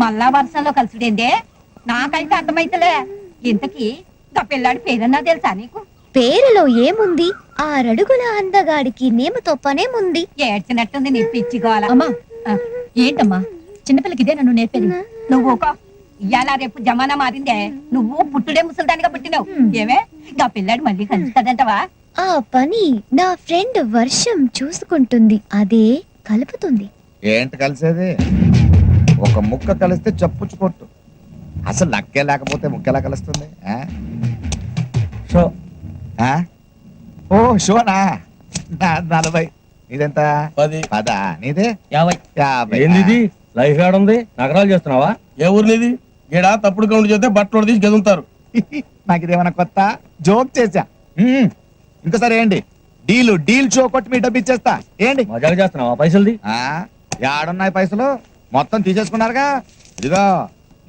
నల్ల వర్షంలో కలుసుడేందే నాకైతే అర్థమైతలే. ఇంతకీ గా పిల్లాడి పేరన్నా తెలుసా నీకు? పేరులో ఏముంది? 6 అడుగుల అందగాడికి నేమతో పనేముంది? ఏడ్చినట్టుంది నీ పిచ్చిగోల. అమ్మా ఏంటమ్మా చిన్నపిల్లకి ఇదే నన్ను నేర్పేది. నువ్వు ఇవాళ రేపు జమానా మారిందే. నువ్వు పుట్టుడే ముసల్దానిగా పుట్టినావు. ఏమే గా పిల్లాడు మళ్ళీ కలుస్తాడంటవా? ఆ పని నా ఫ్రెండ్ వర్షం చూసుకుంటుంది, అదే కలుపుతుంది. ఏంటి కలిసేది? ఒక ముక్క కలిస్తే చప్పుచ్చు కొట్టు. అసలు నక్కే లేకపోతే ముక్కెలా కలుస్తుంది? షో ఓ షోనా? 40. నీదెంత? 10. నీదే 50. ఏంది లైఫ్ ఏడుంది? నగరాలు చేస్తున్నావా? ఏ ఊరు నీది? ఈడ తప్పుడు కౌంట్ చేస్తే బట్టలు తీసి గెదులుతారు. నాకు ఇదేమన్నా కొత్త జోక్ చేశా. ఇంకోసారి ఏంటి డీల్ షో కొట్టి మీ డబ్బు ఇచ్చేస్తా. ఏంటి మజాగా చేస్తున్నావా? పైసలుది ఏడున్నాయి పైసలు? మొత్తం తీసేసుకున్నారుగా. ఇదిగో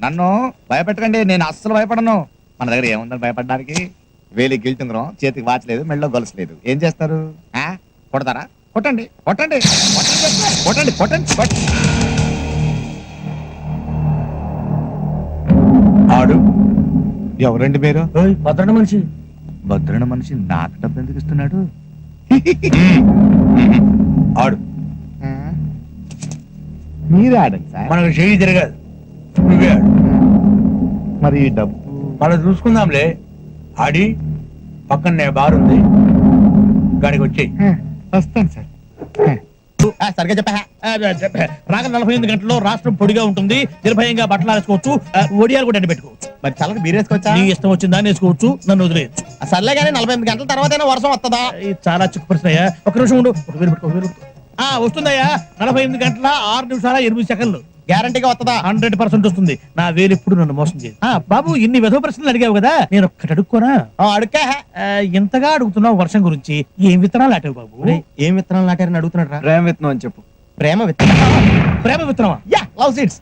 నన్ను భయపెట్టకండి, నేను అస్సలు భయపడను. మన దగ్గర ఏముందని భయపడడానికి? వేలికి గిల్టుంగరం, చేతికి వాచ్ లేదు, మెళ్ళో గొలుసు లేదు. ఏం చేస్తారు? కొడతారా? కొట్టండి కొట్టండి కొట్టండి కొట్టండి కొట్టండి. ఆడు ఎవరండి మీరు? భద్రణ మనిషి. భద్రణ మనిషి నాకు డబ్బు ఎందుకు ఇస్తున్నాడు? ఆడు మీరే ఆడండి సార్. మనకు చేయి తిరగదు, నువ్వే ఆడు. మరి ఈ డబ్బు మనం చూసుకుందాంలే. ఆడి పక్కనే బారుంది, గాడికి వచ్చేయి. వస్తాను సార్. సరిగా చెప్పా. రాగ 48 గంటల్లో రాష్ట్రం పొడిగా ఉంటుంది, నిర్భయంగా బట్టలు వేసుకోవచ్చు, ఒడియాలు కూడా పెట్టుకోవచ్చు. మరి చల్లకి బీరేసుకోవచ్చా? నీ ఇష్టం వచ్చిందా వేసుకోవచ్చు, నన్ను వదిలేయచ్చు. సర్లే కానీ 48 గంటల తర్వాత వర్షం వస్తుందా? చాలా చిక్కు ప్రశ్నయ్యా. ఒక నిమిషం ఉండు. వస్తుందయ్యా. 48 గంటల 6 నిమిషాల 8 సెకండ్లు గ్యారంటీగా వస్తుందా? 100% వస్తుంది. నా వేలు ఎప్పుడు నన్ను మోసం చేయదు. బాబు ఇన్ని వెధవ ప్రశ్నలు అడిగావు కదా, నేను ఒక్కటి అడుక్కోనా? అడుక్కా. ఇంతగా అడుగుతున్నావు వర్షం గురించి. ఏం విత్తనాలు నాటావు బాబు? ఏం విత్తనాలు నాటారని అడుగుతున్నాడు. ప్రేమ విత్తనం అని చెప్పు. ప్రేమ విత్తనం. ప్రేమ విత్తనమా? Love seeds.